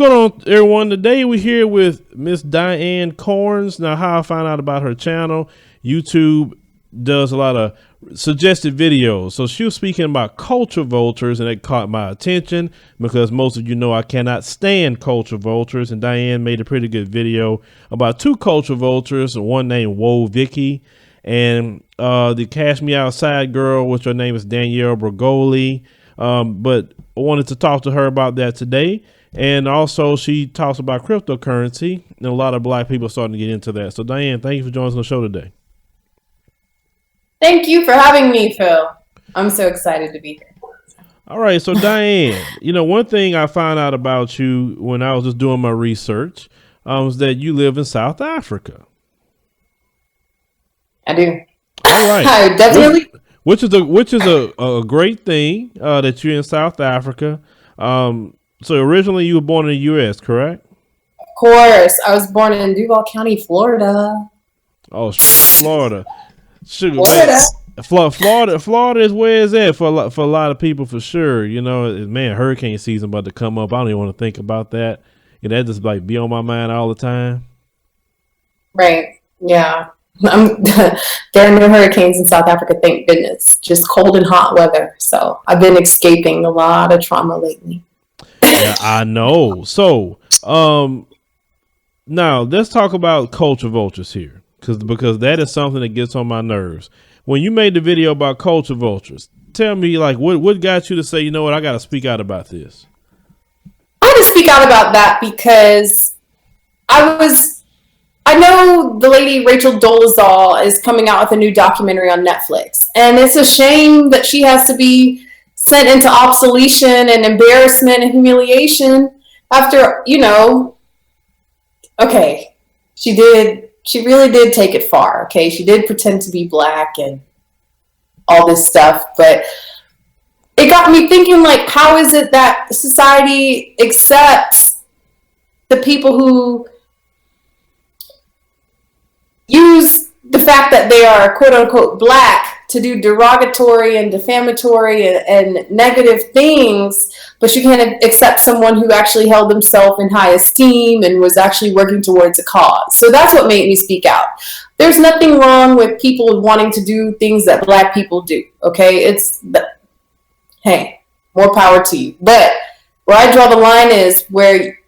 What's going on, everyone? Today we're here with Miss Diane Corns. Now, how I found out about her channel, YouTube does a lot of suggested videos. So she was speaking about culture vultures, and it caught my attention because most of you know I cannot stand culture vultures. And Diane made a pretty good video about two culture vultures, one named Whoa Vicky, and the Cash Me Outside girl, which her name is Danielle Bergoli. But I wanted to talk to her about that today. And also she talks about cryptocurrency, and a lot of black people are starting to get into that. So Diane, thank you for joining us on the show today. Thank you for having me, Phil. I'm so excited to be here. All right. So Diane, one thing I found out about you when I was just doing my research was that you live in South Africa. I do. All right. I definitely. Which is a great thing that you're in South Africa. So originally you were born in the U.S., correct? Of course. I was born in Duval County, Florida. Oh, Florida. Shoot, Florida. Florida is where it's at for a lot of people, for sure. Man, hurricane season about to come up. I don't even want to think about that. That just be on my mind all the time. Right. Yeah. There are no hurricanes in South Africa, thank goodness. Just cold and hot weather. So I've been escaping a lot of trauma lately. Yeah, I know. So, now let's talk about culture vultures here, because that is something that gets on my nerves. When you made the video about culture vultures, tell me what got you to say, you know what, I got to speak out about this. I had to speak out about that because I know the lady Rachel Dolezal is coming out with a new documentary on Netflix, and it's a shame that she has to be sent into obsolescence and embarrassment and humiliation after, okay, she really did take it far. Okay. She did pretend to be black and all this stuff, but it got me thinking, how is it that society accepts the people who use the fact that they are quote unquote black to do derogatory and defamatory and negative things, but you can't accept someone who actually held himself in high esteem and was actually working towards a cause. So that's what made me speak out. There's nothing wrong with people wanting to do things that black people do. Okay. Hey, more power to you. But where I draw the line is where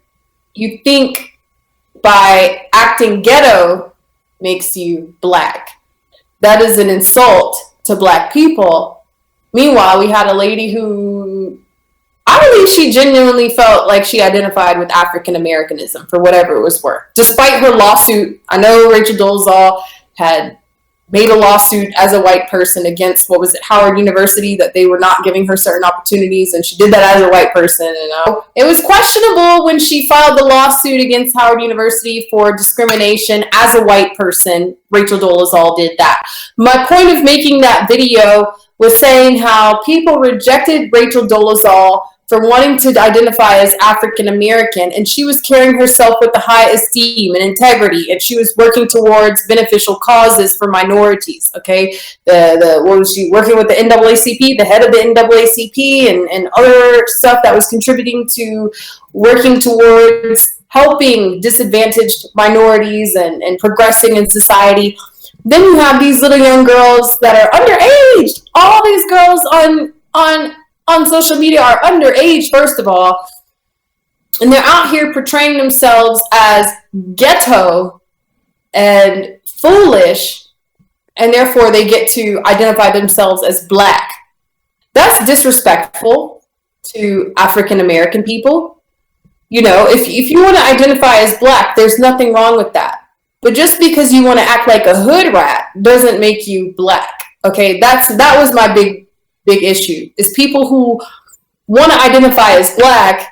you think by acting ghetto makes you black. That is an insult to black people. Meanwhile, we had a lady who, I believe she genuinely felt like she identified with African Americanism for whatever it was worth. Despite her lawsuit, I know Rachel Dolezal had made a lawsuit as a white person against, Howard University, that they were not giving her certain opportunities, and she did that as a white person. And it was questionable when she filed the lawsuit against Howard University for discrimination as a white person. Rachel Dolezal did that. My point of making that video was saying how people rejected Rachel Dolezal for wanting to identify as African American, and she was carrying herself with the high esteem and integrity, and she was working towards beneficial causes for minorities. Okay, what was she working with the NAACP, the head of the NAACP, and other stuff that was contributing to working towards helping disadvantaged minorities and progressing in society. Then you have these little young girls that are underage. All these girls on social media are underage, first of all, and they're out here portraying themselves as ghetto and foolish, and therefore they get to identify themselves as black. That's disrespectful to African American people. If you want to identify as black, there's nothing wrong with that. But just because you want to act like a hood rat doesn't make you black. Okay, that was my big issue, is people who want to identify as black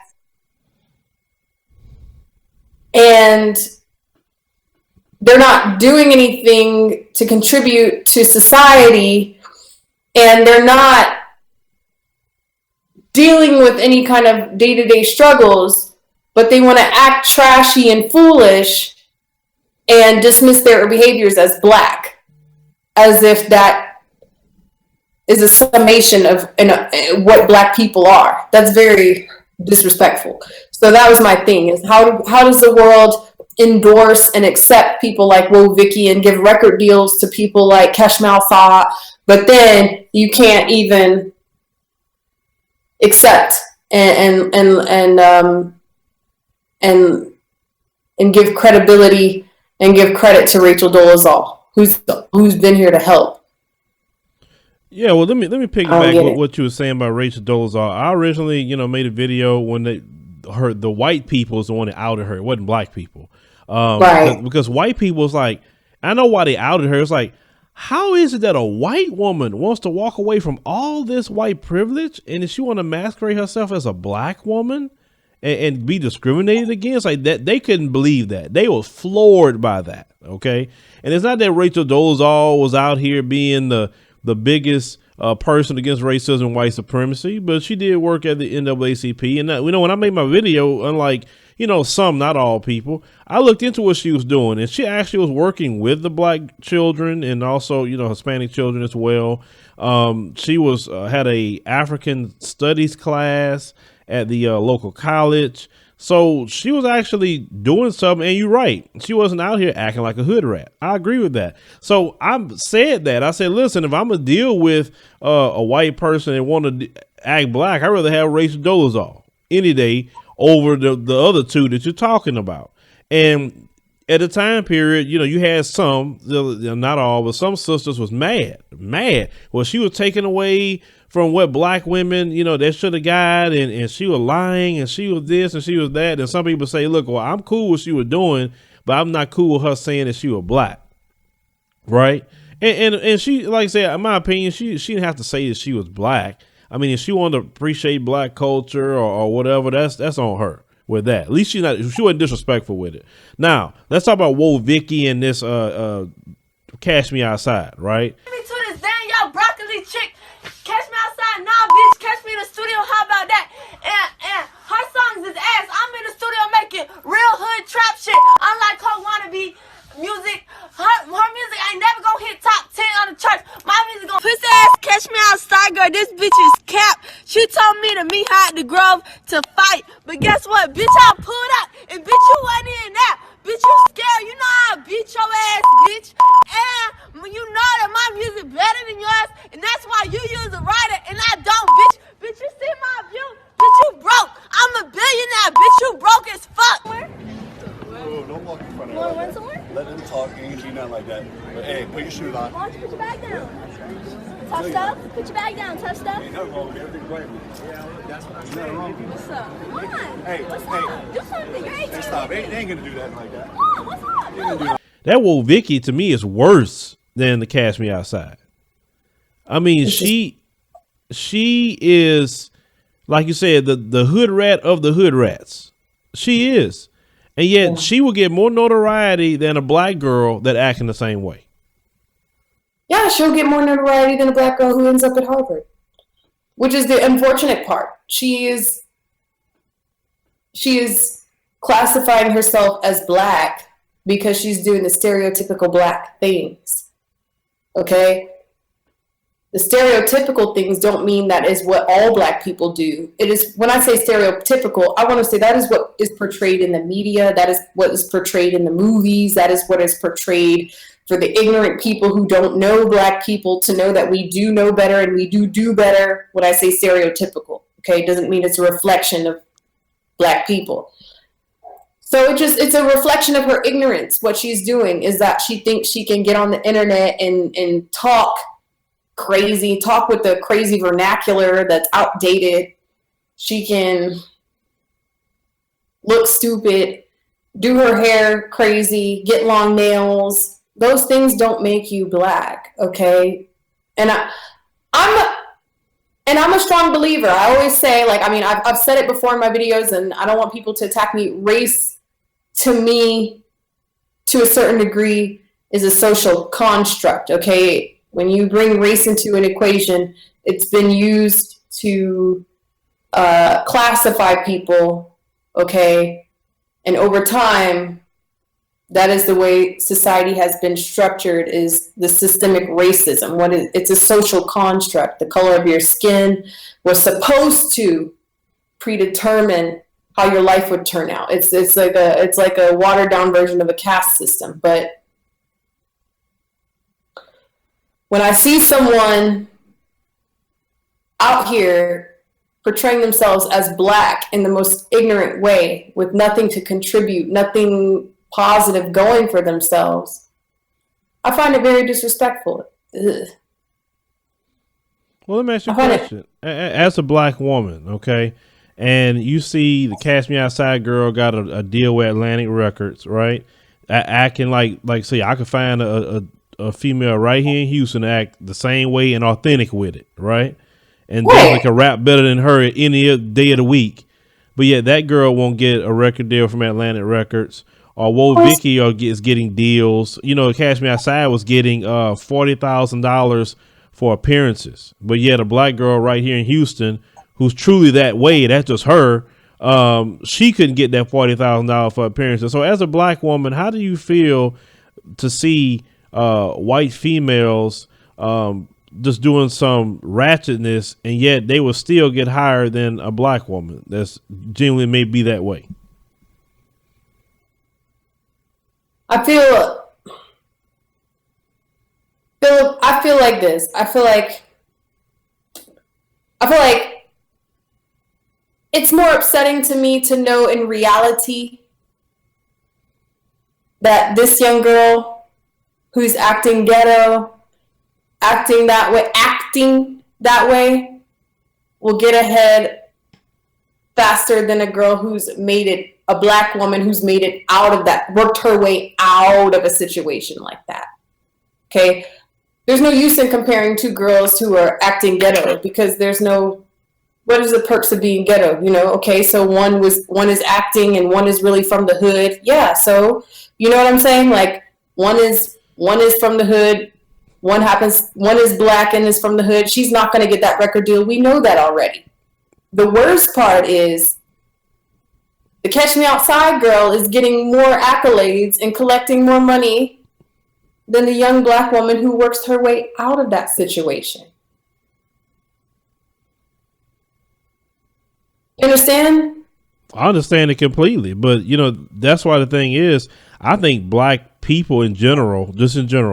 and they're not doing anything to contribute to society, and they're not dealing with any kind of day-to-day struggles, but they want to act trashy and foolish and dismiss their behaviors as black, as if that is a summation of what black people are. That's very disrespectful. So that was my thing: is how does the world endorse and accept people like Whoa Vicky and give record deals to people like Kesh Malthot, but then you can't even accept and give credibility and give credit to Rachel Dolezal, who's been here to help. Yeah, well, let me piggyback what you were saying about Rachel Dolezal. I originally, made a video when the white people was the one that outed her. It wasn't black people. Right. Because white people was like, I know why they outed her. It's like, how is it that a white woman wants to walk away from all this white privilege and she want to masquerade herself as a black woman and be discriminated against? Like that, they couldn't believe that. They were floored by that. Okay. And it's not that Rachel Dolezal was out here being the biggest person against racism and white supremacy, but she did work at the NAACP. And when I made my video, unlike, some, not all people, I looked into what she was doing, and she actually was working with the black children and also, Hispanic children as well. She was had a African studies class at the local college. So she was actually doing something, and you're right. She wasn't out here acting like a hood rat. I agree with that. So I said, listen, if I'm going to deal with a white person and want to act black, I'd rather have Rachel Dolezal any day over the other two that you're talking about. And at the time period, you had some, not all, but some sisters was mad. Well, she was taken away from what black women, they should have got, and she was lying, and she was this, and she was that. And some people say, look, well, I'm cool with what she was doing, but I'm not cool with her saying that she was black. Right? And she, like I said, in my opinion, she didn't have to say that she was black. I mean, if she wanted to appreciate black culture or whatever, that's on her with that. At least she wasn't disrespectful with it. Now, let's talk about Whoa Vicky and this Cash Me Outside, right? Me to this damn y'all broccoli chick. Catch me outside, nah, bitch. Catch me in the studio. How about that? And her songs is ass. I'm in the studio making real hood trap shit. Unlike her wannabe music, her music ain't never gonna hit top 10 on the charts. My music gonna pussy ass. Catch me outside, girl. This bitch is cap. She told me to meet her at the Grove to fight, but guess what, bitch? I pulled up, and bitch, you wasn't in that. Bitch, you scared. You know how I beat your ass, bitch. And you know that my music better than yours, and that's why you use a writer and I don't, bitch. Bitch, you see my view? Bitch, you broke. I'm a billionaire, bitch. You broke as fuck. Whoa, don't walk in front of her. You wanna run somewhere? Let them talk. Ain't gonna be nothing like that. But hey, put your shoes on. Why don't you put your bag down? Tough stuff? Put your bag down. Tough stuff? Ain't nothing wrong with everything's right. Yeah, that's what I'm saying. What's up? Come on. Hey, what's hey. up? Do something. You're 18. Hey, stop. They ain't gonna do that like that. Come on, what's up? No, That Whoa Vicky to me is worse than the Cash Me Outside. I mean, she is, like you said, the hood rat of the hood rats. She is. And yet she will get more notoriety than a black girl that acts in the same way. Yeah, she'll get more notoriety than a black girl who ends up at Harvard, which is the unfortunate part. She is classifying herself as black because she's doing the stereotypical black things. Okay? The stereotypical things don't mean that is what all black people do. It is, when I say stereotypical, I want to say that is what is portrayed in the media. That is what is portrayed in the movies. That is what is portrayed for the ignorant people who don't know black people to know that we do know better and we do better. When I say stereotypical, okay, it doesn't mean it's a reflection of black people. So it's a reflection of her ignorance. What she's doing is that she thinks she can get on the internet and talk crazy, talk with the crazy vernacular that's outdated. She can look stupid, do her hair crazy, get long nails. Those things don't make you black, okay? And I'm a strong believer. I always say, like, I mean, I've said it before in my videos, and I don't want people to attack me. Race, to me, to a certain degree, is a social construct, okay? When you bring race into an equation, it's been used to classify people, okay? And over time, that is the way society has been structured, is the systemic racism. It's a social construct. The color of your skin was supposed to predetermine how your life would turn out. It's like a watered down version of a caste system. But when I see someone out here portraying themselves as black in the most ignorant way, with nothing to contribute, nothing positive going for themselves, I find it very disrespectful. Ugh. Well, let me ask you a question. As a black woman, okay, and you see the Cash Me Outside girl got a deal with Atlantic Records, right? Acting like say I could find a female right here in Houston act the same way and authentic with it, right? And definitely can rap better than her any day of the week. But yet that girl won't get a record deal from Atlantic Records. Or Woe Vicky is getting deals. You know, Cash Me Outside was getting $40,000 for appearances. But yet a black girl right here in Houston who's truly that way, that's just her, she couldn't get that $40,000 for appearances. So as a black woman, how do you feel to see white females just doing some ratchetness, and yet they will still get higher than a black woman that's genuinely may be that way? I feel like this. I feel like it's more upsetting to me to know in reality that this young girl who's acting ghetto, acting that way will get ahead faster than a girl who's made it, a black woman who's made it out of that, worked her way out of a situation like that. Okay? There's no use in comparing two girls who are acting ghetto, because there's no, what is the perks of being ghetto? You know, okay, so one is acting and one is really from the hood. Yeah, so you know what I'm saying? Like one is from the hood, one is black and is from the hood. She's not going to get that record deal. We know that already. The worst part is the Catch Me Outside girl is getting more accolades and collecting more money than the young black woman who works her way out of that situation. You understand? I understand it completely, but you know, that's why the thing is, I think black people in general,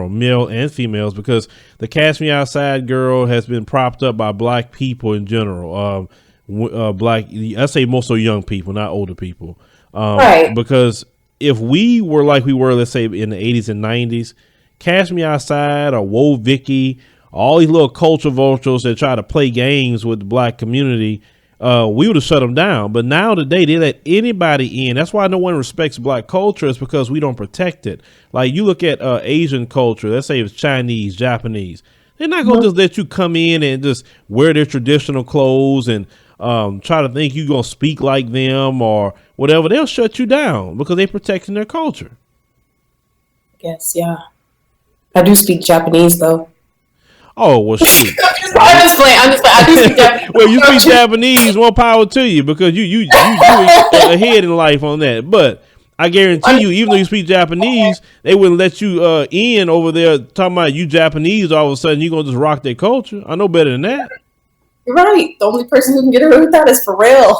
male and females, because the Cash Me Outside girl has been propped up by black people in general. I say most of young people, not older people. Right. Because if we were like we were, let's say in the 80s and 90s, Cash Me Outside or Woe Vicky, all these little culture vultures that try to play games with the black community, we would have shut them down. But now today they let anybody in. That's why no one respects black culture, is because we don't protect it. Like you look at Asian culture, let's say it's Chinese, Japanese. They're not going to just let you come in and just wear their traditional clothes and try to think you're going to speak like them or whatever. They'll shut you down because they're protecting their culture. Yes, yeah. I do speak Japanese though. Oh, well, shoot. I'm just playing. I do speak Japanese. Well, you speak Japanese, more power to you, because you ahead in life on that. But I guarantee you, even though you speak Japanese, they wouldn't let you in over there talking about you Japanese. All of a sudden, you're going to just rock their culture. I know better than that. You're right. The only person who can get away with that is Pharrell.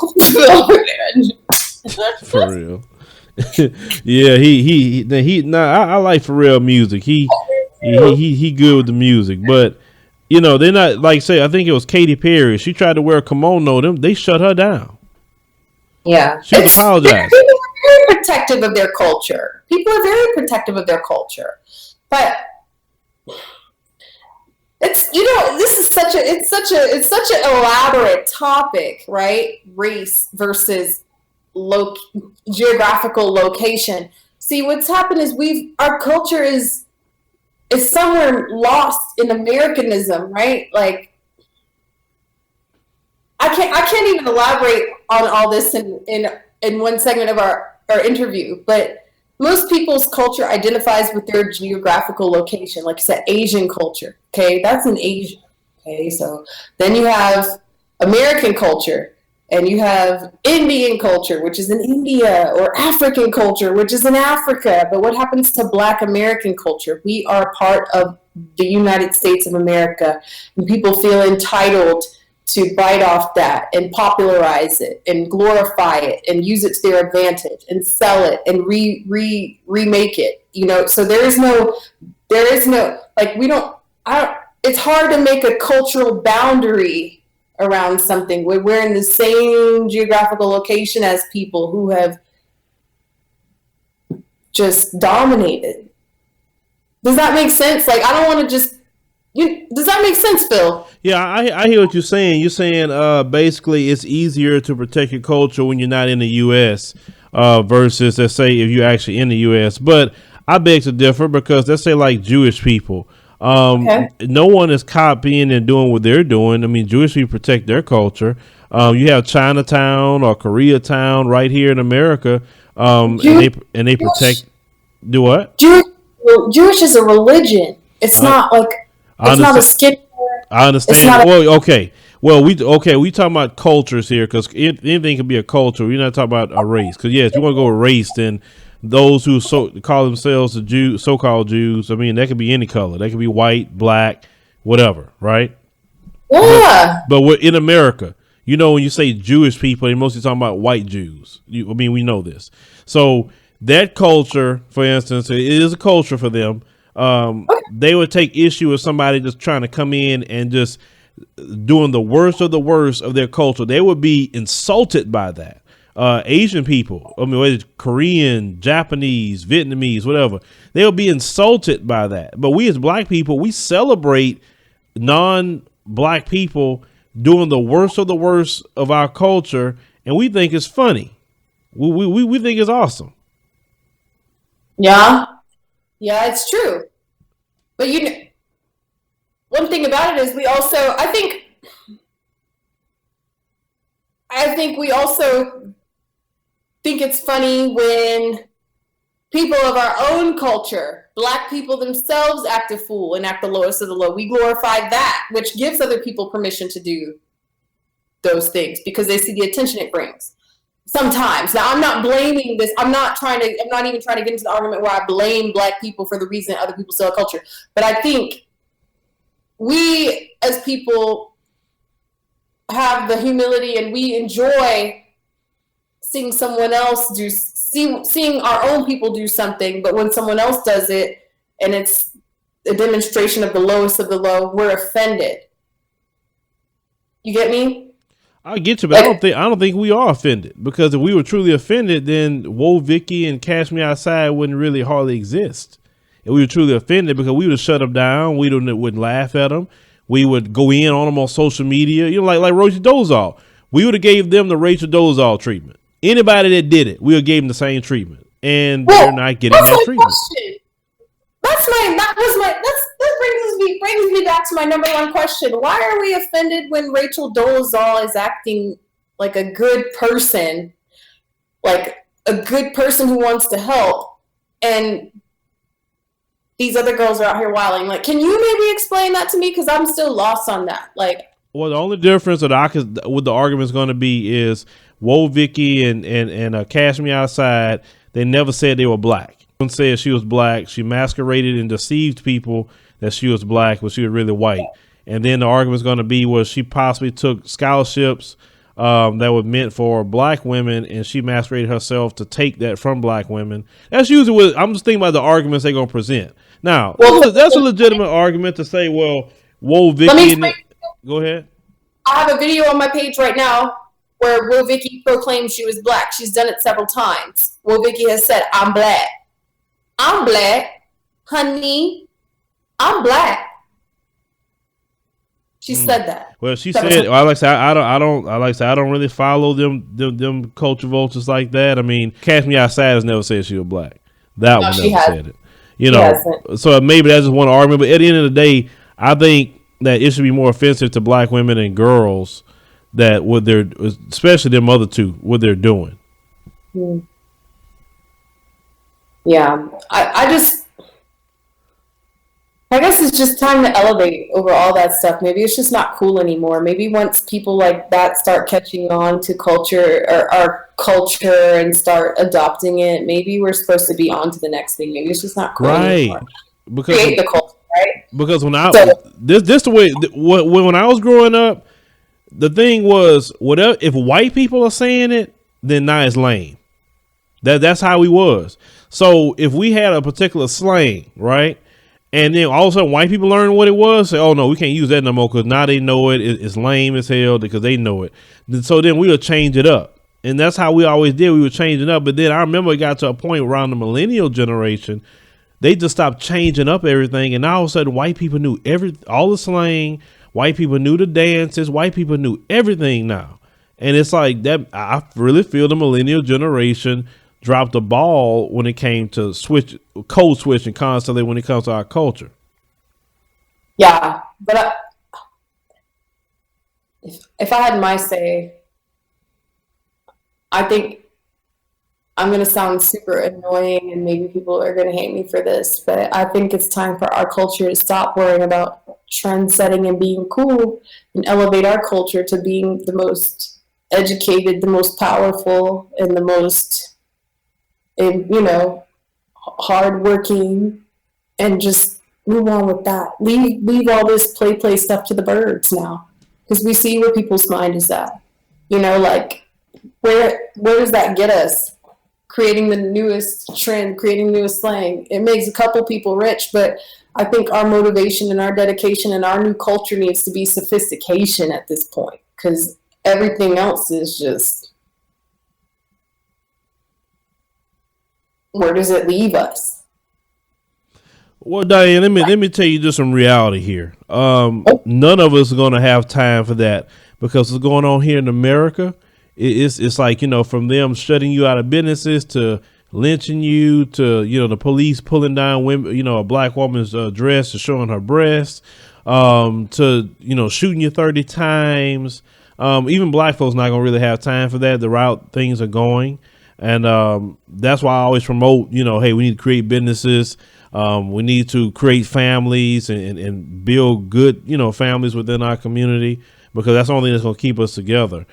For real. Yeah, I like Pharrell music. He good with the music, but you know, they're not, like say, I think it was Katy Perry. She tried to wear a kimono, they shut her down. Yeah. She apologized. People are very protective of their culture. But this is such an elaborate topic, right? Race versus geographical location. See, what's happened is our culture is somewhere lost in Americanism, right? Like I can't even elaborate on all this in one segment of our interview, but most people's culture identifies with their geographical location. Like I said, Asian culture. Okay, that's in Asia. Okay, so then you have American culture, and you have Indian culture, which is in India, or African culture, which is in Africa. But what happens to Black American culture? We are part of the United States of America, and people feel entitled to bite off that and popularize it and glorify it and use it to their advantage and sell it and remake it. So there is no like it's hard to make a cultural boundary around something. We're in the same geographical location as people who have just dominated. Does that make sense? Like, I don't want to just. Does that make sense, Phil? Yeah, I hear what you're saying. You're saying basically it's easier to protect your culture when you're not in the U.S. Versus, let's say, if you're actually in the U.S. But I beg to differ because let's say like Jewish people. No one is copying and doing what they're doing. I mean, Jewish people protect their culture. You have Chinatown or Koreatown right here in America, and they protect. Do what? Jewish is a religion. It's not like it's not a skin. I understand. Okay. Well, we talking about cultures here because anything can be a culture. We're not talking about a race. Because yes, you want to go with race, then those who call themselves the Jews, so-called Jews. I mean, that could be any color. They could be white, black, whatever, right? Yeah. But we're in America. When you say Jewish people, they're mostly talking about white Jews. We know this. So that culture, for instance, it is a culture for them. They would take issue with somebody just trying to come in and just doing the worst of their culture. They would be insulted by that. Asian people, whether it's Korean, Japanese, Vietnamese, whatever, they'll be insulted by that. But we as black people, we celebrate non-black people doing the worst of our culture, and we think it's funny. We think it's awesome. Yeah, it's true. But one thing about it is we also, I think we also think it's funny when people of our own culture, black people themselves, act a fool and act the lowest of the low. We glorify that, which gives other people permission to do those things because they see the attention it brings. Sometimes. Now, I'm not blaming this. I'm not even trying to get into the argument where I blame black people for the reason other people sell culture. But I think we as people have the humility and we enjoy seeing someone else seeing our own people do something. But when someone else does it and it's a demonstration of the lowest of the low, we're offended. You get me? I get you, but I don't think we are offended because if we were truly offended, then Whoa Vicky and Cash Me Outside wouldn't really hardly exist. If we were truly offended, because we would have shut them down, we wouldn't laugh at them, we would go in on them on social media, like Rachel Dolezal. We would have gave them the Rachel Dolezal treatment. Anybody that did it, we would have gave them the same treatment, and they're not getting that treatment. Question. That brings me back to my number one question. Why are we offended when Rachel Dolezal is acting like a good person, like a good person who wants to help, and these other girls are out here wilding? Like, can you maybe explain that to me? Because I'm still lost on that. Like, well, the only difference that what the argument is going to be is Whoa Vicky and Cash Me Outside. They never said they were black. Said she was black. She masqueraded and deceived people that she was black, but she was really white. And then the argument is going to be was she possibly took scholarships that were meant for black women, and she masqueraded herself to take that from black women. That's usually what I'm just thinking about the arguments they're going to present. Now, that's a legitimate argument to say, well, Whoa Vicky. Go ahead. I have a video on my page right now where Whoa Vicky proclaimed she was black. She's done it several times. Whoa Vicky has said, "I'm black. I'm black, honey. I'm black." She said that. Well, she said, I don't really follow them culture vultures like that. I mean, Cash Me Outside has never said she was black. That one never said it. So maybe that's just one argument. But at the end of the day, I think that it should be more offensive to black women and girls that especially them other two, what they're doing. Yeah, I guess it's just time to elevate over all that stuff. Maybe it's just not cool anymore. Maybe once people like that start catching on to culture or our culture and start adopting it, maybe we're supposed to be on to the next thing. Maybe it's just not cool anymore. Because create the culture, right? Because when I the way when I was growing up, the thing was, whatever, if white people are saying it, then now it's lame. That's how we was. So if we had a particular slang, right, and then all of a sudden white people learn what it was, say, oh no, we can't use that no more because now they know it's lame as hell because they know it. So then we would change it up, and that's how we always did. We would change it up, but then I remember it got to a point around the millennial generation, they just stopped changing up everything, and now all of a sudden white people knew all the slang. White people knew the dances. White people knew everything now. And it's like that. I really feel the millennial generation dropped the ball when it came to code switching constantly when it comes to our culture. Yeah. But if I had my say, I think I'm going to sound super annoying and maybe people are going to hate me for this, but I think it's time for our culture to stop worrying about trend setting and being cool and elevate our culture to being the most educated, the most powerful, and the most, hardworking, and just move on with that. Leave all this play stuff to the birds now, because we see where people's mind is at. Like where does that get us? Creating the newest trend, creating the newest slang. It makes a couple people rich, but I think our motivation and our dedication and our new culture needs to be sophistication at this point, because everything else is just, where does it leave us? Well, Diane, let me tell you just some reality here. None of us are going to have time for that because what's going on here in America, it's like, from them shutting you out of businesses to lynching you to, the police pulling down women, a black woman's dress to showing her breasts, to, shooting you 30 times. Even black folks not going to really have time for that, the route things are going. And that's why I always promote, hey, we need to create businesses. We need to create families and build good, families within our community, because that's the only thing that's going to keep us together.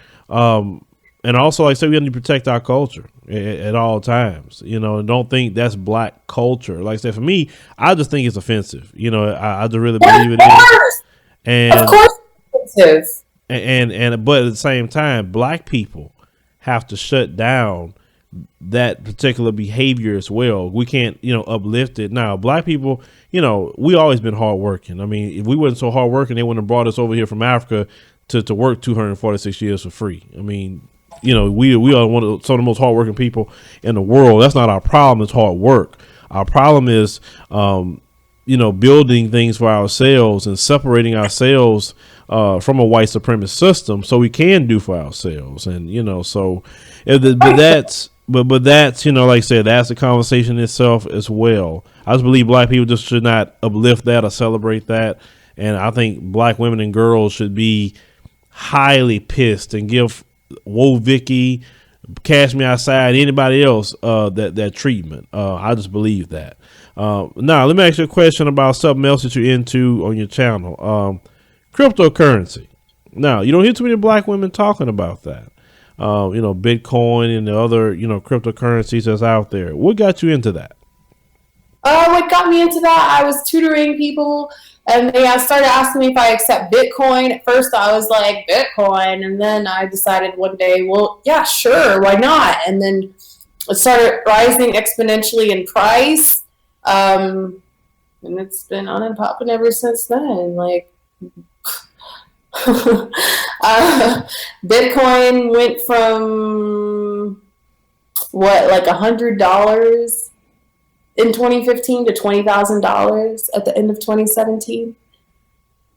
And also, like I said, we need to protect our culture at all times, and don't think that's black culture. Like I said, for me, I just think it's offensive. I just really believe it is. And of course it's offensive. But at the same time, black people have to shut down that particular behavior as well. We can't, uplift it. Now, black people, we always been hardworking. I mean, if we wasn't so hardworking, they wouldn't have brought us over here from Africa to work 246 years for free. I mean, we are some of the most hardworking people in the world. That's not our problem. It's hard work. Our problem is, building things for ourselves and separating ourselves from a white supremacist system so we can do for ourselves. And, but that's, like I said, that's a conversation itself as well. I just believe black people just should not uplift that or celebrate that. And I think black women and girls should be highly pissed and give Woe Vicky, Cash Me Outside, anybody else that treatment. I just believe that. Now, let me ask you a question about something else that you're into on your channel. Cryptocurrency. Now, you don't hear too many black women talking about that. Bitcoin and the other, cryptocurrencies that's out there. What got you into that? What got me into that, I was tutoring people, and they started asking me if I accept Bitcoin. At first, I was like, Bitcoin, and then I decided one day, well, yeah, sure, why not? And then it started rising exponentially in price, and it's been on and popping ever since then. Like, Bitcoin went from like $100 in 2015 to $20,000 at the end of 2017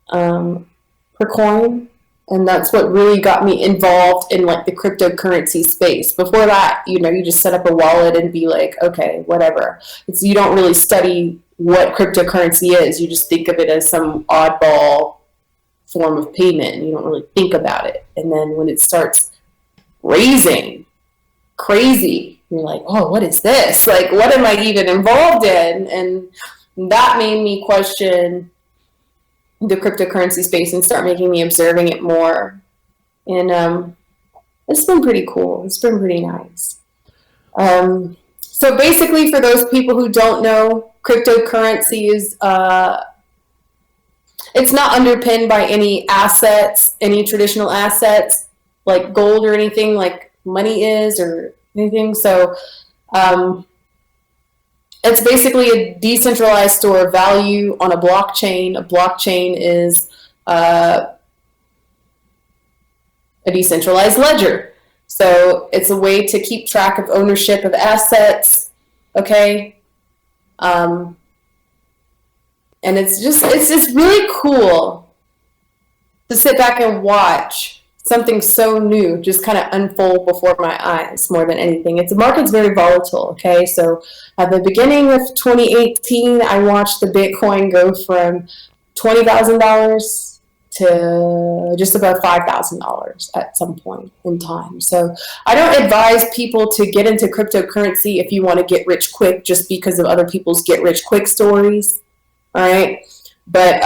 per coin, and that's what really got me involved in like the cryptocurrency space. Before that, you just set up a wallet and be like, okay, whatever. You don't really study what cryptocurrency is. You just think of it as some oddball form of payment, and you don't really think about it. And then when it starts raising crazy, you're like, oh, what is this? Like, what am I even involved in? And that made me question the cryptocurrency space and start making me observing it more. And it's been pretty cool. It's been pretty nice. So basically, for those people who don't know, cryptocurrency is It's not underpinned by any assets, any traditional assets like gold or anything like money is or anything. So it's basically a decentralized store of value on a blockchain. A blockchain is a decentralized ledger. So it's a way to keep track of ownership of assets. Okay. And it's just really cool to sit back and watch something so new just kind of unfold before my eyes more than anything. The market's very volatile, okay? So at the beginning of 2018, I watched the Bitcoin go from $20,000 to just about $5,000 at some point in time. So I don't advise people to get into cryptocurrency if you want to get rich quick just because of other people's get rich quick stories. All right. But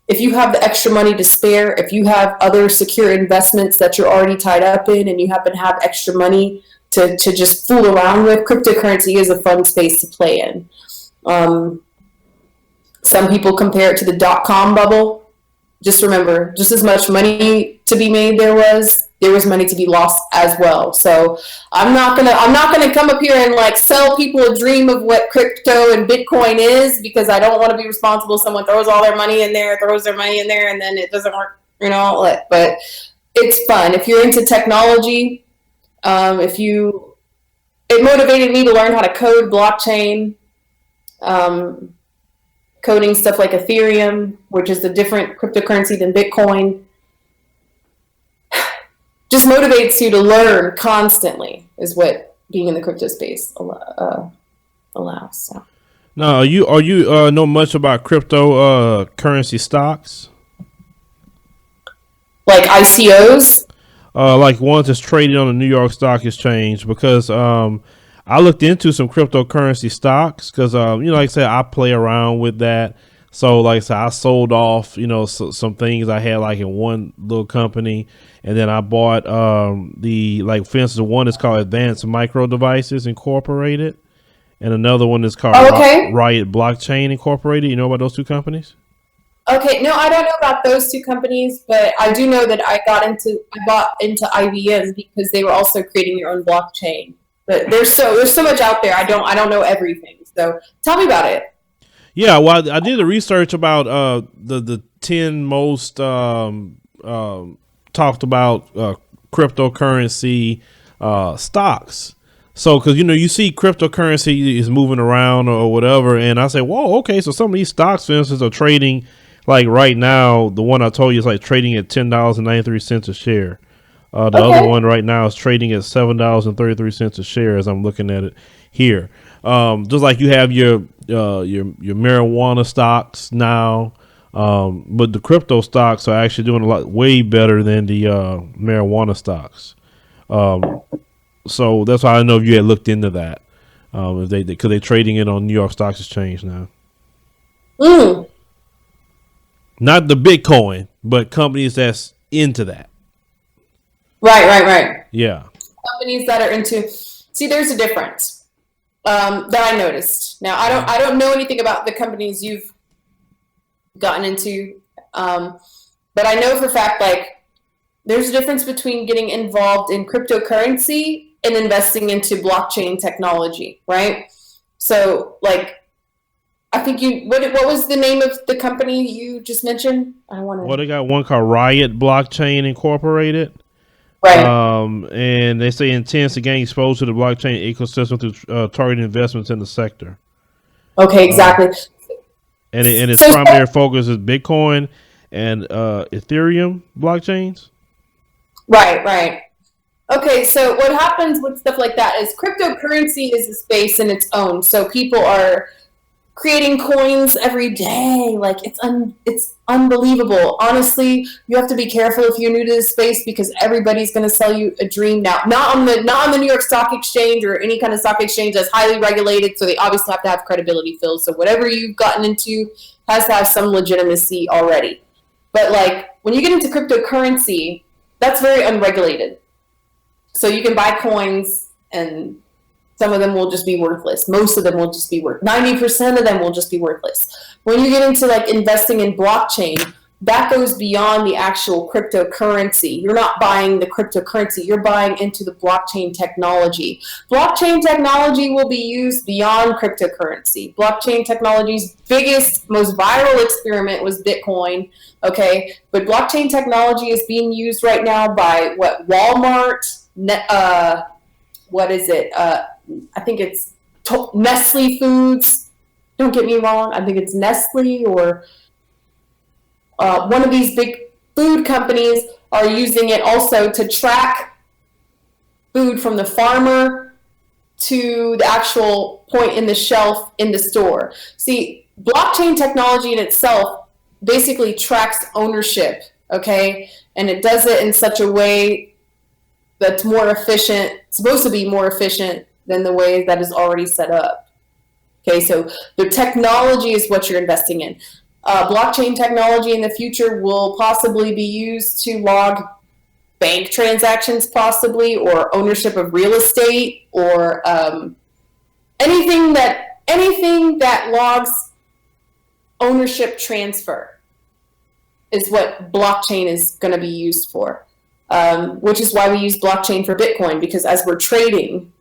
if you have the extra money to spare, if you have other secure investments that you're already tied up in and you happen to have extra money to just fool around with, cryptocurrency is a fun space to play in. Some people compare it to the .com bubble. Just remember, just as much money to be made there was money to be lost as well. So I'm not gonna come up here and like sell people a dream of what crypto and Bitcoin is, because I don't want to be responsible. Someone throws all their money in there, and then it doesn't work, but it's fun. If you're into technology, it motivated me to learn how to code blockchain, coding stuff like Ethereum, which is a different cryptocurrency than Bitcoin. Just motivates you to learn constantly is what being in the crypto space allows. So. Now, are you know much about cryptocurrency stocks? Like ICOs? Like ones that's traded on the New York Stock Exchange, because I looked into some cryptocurrency stocks because like I said, I play around with that. So like I said, I sold off, some things I had like in one little company, and then I bought for instance, one is called Advanced Micro Devices Incorporated, and another one is called Riot Blockchain Incorporated. You know about those two companies? Okay, no, I don't know about those two companies, but I do know that I bought into IBM because they were also creating their own blockchain. But there's so much out there. I don't know everything. So tell me about it. Yeah, well, I did the research about the 10 most talked about cryptocurrency stocks. So, because you see cryptocurrency is moving around or whatever, and I say, whoa, okay, so some of these stocks, for instance, are trading like right now. The one I told you is like trading at $10.93 a share. The other one right now is trading at $7.33 a share as I'm looking at it here. Just like you have your marijuana stocks now, but the crypto stocks are actually doing way better than the marijuana stocks. So that's why I know if you had looked into that, because they're trading it on New York Stock Exchange now. Not the Bitcoin, but companies that's into that. Right. Yeah. Companies that are into. See, there's a difference that I noticed. Now, I don't know anything about the companies you've gotten into, but I know for a fact, like, there's a difference between getting involved in cryptocurrency and investing into blockchain technology, right? So, like, I think what was the name of the company you just mentioned? Well, they got one called Riot Blockchain Incorporated. Right. And they say intends to gain exposure to the blockchain ecosystem through targeted investments in the sector. Okay, exactly. And its primary focus is Bitcoin and Ethereum blockchains. Right. Okay, so what happens with stuff like that is cryptocurrency is a space in its own. So people are creating coins every day. Like it's unbelievable. Honestly, you have to be careful if you're new to this space because everybody's going to sell you a dream now. Not on the New York Stock Exchange or any kind of stock exchange that's highly regulated. So they obviously have to have credibility, Phil. So whatever you've gotten into has to have some legitimacy already. But like when you get into cryptocurrency, that's very unregulated. So you can buy coins and Some of them will just be worthless. Most of them will just be 90% of them will just be worthless. When you get into like investing in blockchain, that goes beyond the actual cryptocurrency. You're not buying the cryptocurrency. You're buying into the blockchain technology. Blockchain technology will be used beyond cryptocurrency. Blockchain technology's biggest, most viral experiment was Bitcoin. Okay, but blockchain technology is being used right now by Walmart. What is it? I think it's Nestle Foods. Don't get me wrong. I think it's Nestle or one of these big food companies are using it also to track food from the farmer to the actual point in the shelf in the store. See, blockchain technology in itself basically tracks ownership, okay? And it does it in such a way that's more efficient, supposed to be more efficient than the way that is already set up. Okay, so the technology is what you're investing in. Blockchain technology in the future will possibly be used to log bank transactions, possibly, or ownership of real estate, or anything that logs ownership transfer is what blockchain is going to be used for. Which is why we use blockchain for Bitcoin, because as we're trading,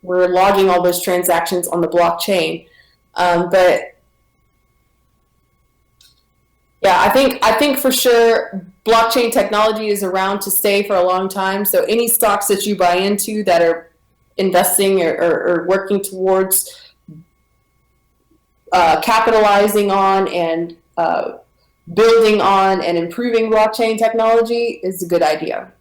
we're logging all those transactions on the blockchain. But yeah, I think for sure blockchain technology is around to stay for a long time. So any stocks that you buy into that are investing or working towards capitalizing on and building on and improving blockchain technology is a good idea.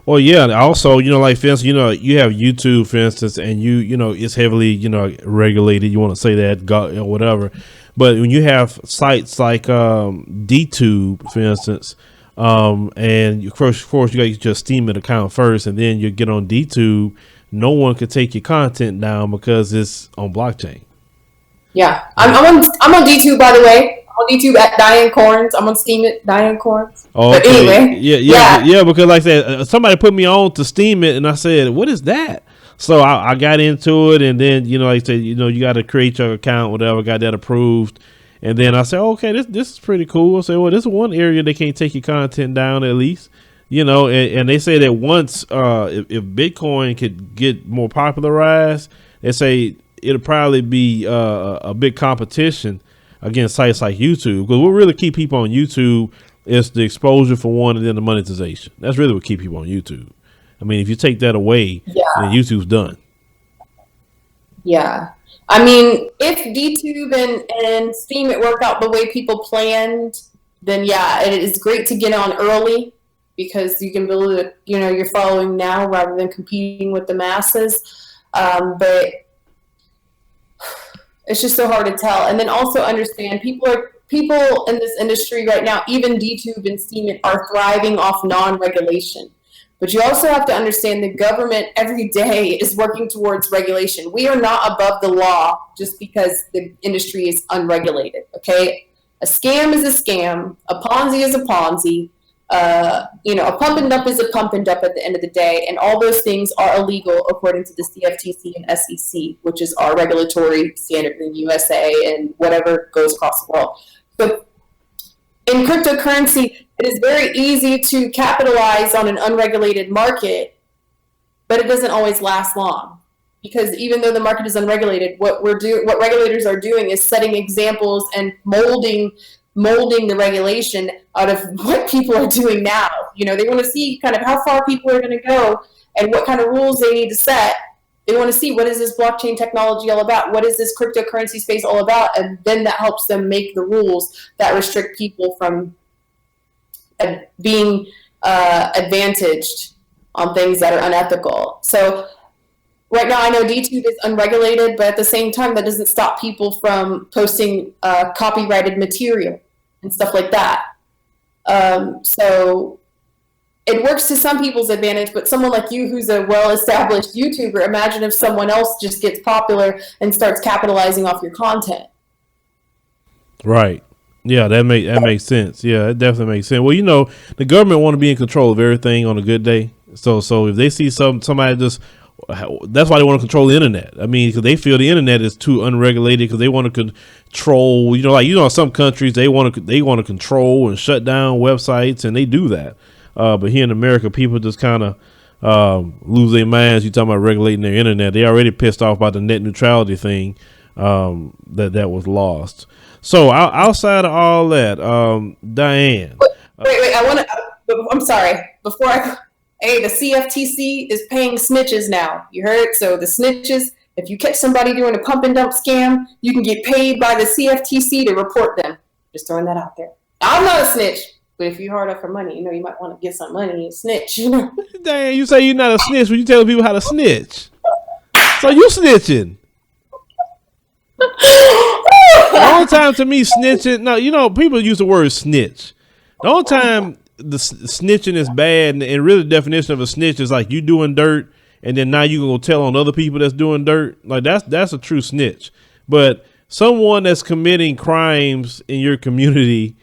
Well, yeah. Also, like for instance, you have YouTube, for instance, and it's heavily, regulated. You want to say that, or whatever. But when you have sites like DTube, for instance, and of course you got to get your Steemit account first, and then you get on DTube. No one could take your content down because it's on blockchain. Yeah, I'm on DTube, by the way. On YouTube at Diane Corns. I'm on Steemit, Diane Corns. Oh, okay. But anyway, yeah. Because like I said, somebody put me on to Steemit, and I said, "What is that?" So I got into it, and then like I said, you got to create your account, whatever. Got that approved, and then I said, "Okay, this is pretty cool." I said, "Well, this is one area they can't take your content down at least." And they say that once if Bitcoin could get more popularized, they say it'll probably be a big competition against sites like YouTube, because what really keep people on YouTube is the exposure for one, and then the monetization. That's really what keep people on YouTube. I mean, if you take that away, then YouTube's done. Yeah. I mean, if DTube and Steemit work out the way people planned, then yeah, it is great to get on early, because you can build your following now rather than competing with the masses. But it's just so hard to tell. And then also understand people in this industry right now, even DTube and Steemit, are thriving off non-regulation. But you also have to understand the government every day is working towards regulation. We are not above the law just because the industry is unregulated, okay? A scam is a scam. A Ponzi is a Ponzi. A pump and dump is a pump and dump at the end of the day, and all those things are illegal according to the CFTC and SEC, which is our regulatory standard in the USA and whatever goes across the world. So in cryptocurrency, it is very easy to capitalize on an unregulated market, but it doesn't always last long, because even though the market is unregulated, what regulators are doing is setting examples and molding the regulation out of what people are doing now. They want to see kind of how far people are going to go and what kind of rules they need to set. They want to see, what is this blockchain technology all about? What is this cryptocurrency space all about? And then that helps them make the rules that restrict people from being advantaged on things that are unethical. So right now, I know DTube is unregulated, but at the same time, that doesn't stop people from posting copyrighted material and stuff like that. So it works to some people's advantage, but someone like you who's a well-established YouTuber, imagine if someone else just gets popular and starts capitalizing off your content. Right. Yeah, that makes sense. Yeah, it definitely makes sense. Well, the government want to be in control of everything on a good day. So if they see somebody just That's why they want to control the internet. I mean, because they feel the internet is too unregulated, because they want to control. Some countries they want to control and shut down websites, and they do that. But here in America, people just kind of lose their minds. You talking about regulating their internet? They already pissed off about the net neutrality thing that was lost. So outside of all that, Diane. Wait. I'm sorry. Hey, the CFTC is paying snitches now. You heard? So the snitches, if you catch somebody doing a pump and dump scam, you can get paid by the CFTC to report them. Just throwing that out there. I'm not a snitch, but if you're hard up for money, you might want to get some money and snitch. Diane, you say you're not a snitch, but you telling people how to snitch. So you snitching. The only time to me snitching, people use the word snitch. The only time the snitching is bad, and really the definition of a snitch is like you doing dirt, and then now you gonna tell on other people that's doing dirt. Like that's a true snitch. But someone that's committing crimes in your community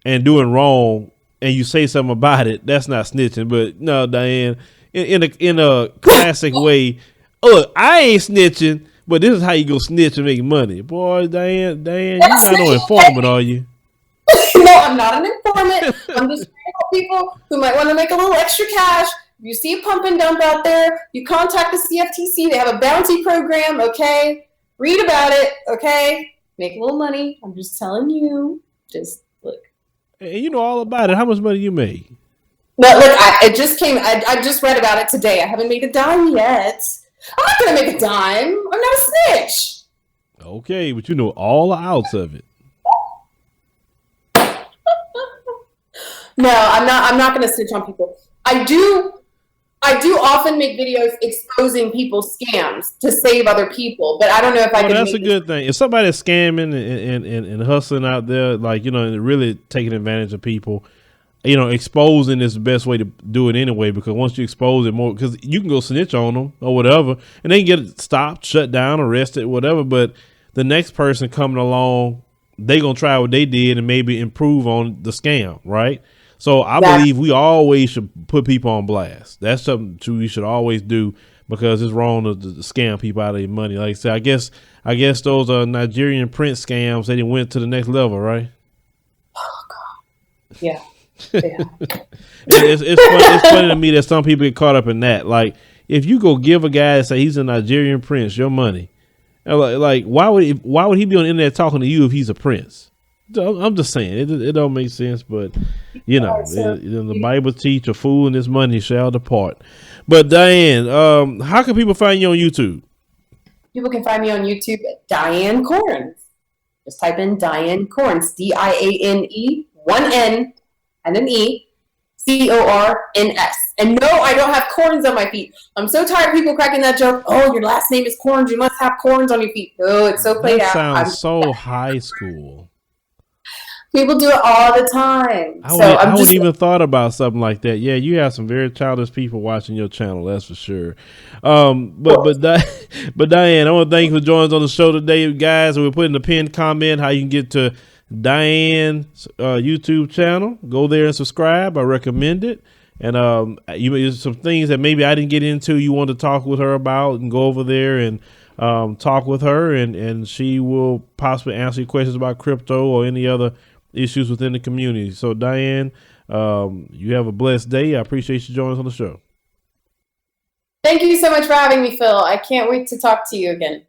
and doing wrong, and you say something about it, that's not snitching. But no, Diane, in a classic way, look, I ain't snitching, but this is how you go snitch and make money. Boy, Diane, you're not no informant, are you? No, I'm not an informant. I'm just trying to help people who might want to make a little extra cash. If you see a pump and dump out there, you contact the CFTC. They have a bounty program, okay? Read about it, okay? Make a little money. I'm just telling you. Just look. And you know all about it. How much money you made? No, look, it just came. I just read about it today. I haven't made a dime yet. I'm not going to make a dime. I'm not a snitch. Okay, but you know all the outs of it. No, I'm not going to snitch on people. I do often make videos exposing people's scams to save other people, but I don't know if I can. That's a good thing. If somebody's scamming and hustling out there, and really taking advantage of people, exposing is the best way to do it anyway. Because once you expose it more, because you can go snitch on them or whatever, and they can get stopped, shut down, arrested, whatever. But the next person coming along, they gonna try what they did and maybe improve on the scam, right? So I believe we always should put people on blast. That's something we should always do, because it's wrong to scam people out of their money. Like I said, I guess those Nigerian prince scams, they went to the next level, right? Oh God. Yeah. It's funny to me that some people get caught up in that. Like, if you go give a guy and say he's a Nigerian prince your money, like why would he be on the internet talking to you if he's a prince? I'm just saying it don't make sense, but the Bible teach a fool and his money shall depart. But Diane, how can people find you on YouTube? People can find me on YouTube at Diane Corns. Just type in Diane Corns, DIANE, one N and an E, CORNS. And no, I don't have corns on my feet. I'm so tired of people cracking that joke. Oh, your last name is Corns. You must have corns on your feet. Oh, it's so played out. Sounds so high school. People do it all the time. I wouldn't even thought about something like that. Yeah, you have some very childish people watching your channel, that's for sure. But Diane, I want to thank you for joining us on the show today, guys. We're putting a pinned comment how you can get to Diane's YouTube channel. Go there and subscribe. I recommend it. And there's some things that maybe I didn't get into you want to talk with her about, and go over there and talk with her, and she will possibly answer your questions about crypto or any other issues within the community. So Diane, you have a blessed day. I appreciate you joining us on the show. Thank you so much for having me, Phil. I can't wait to talk to you again.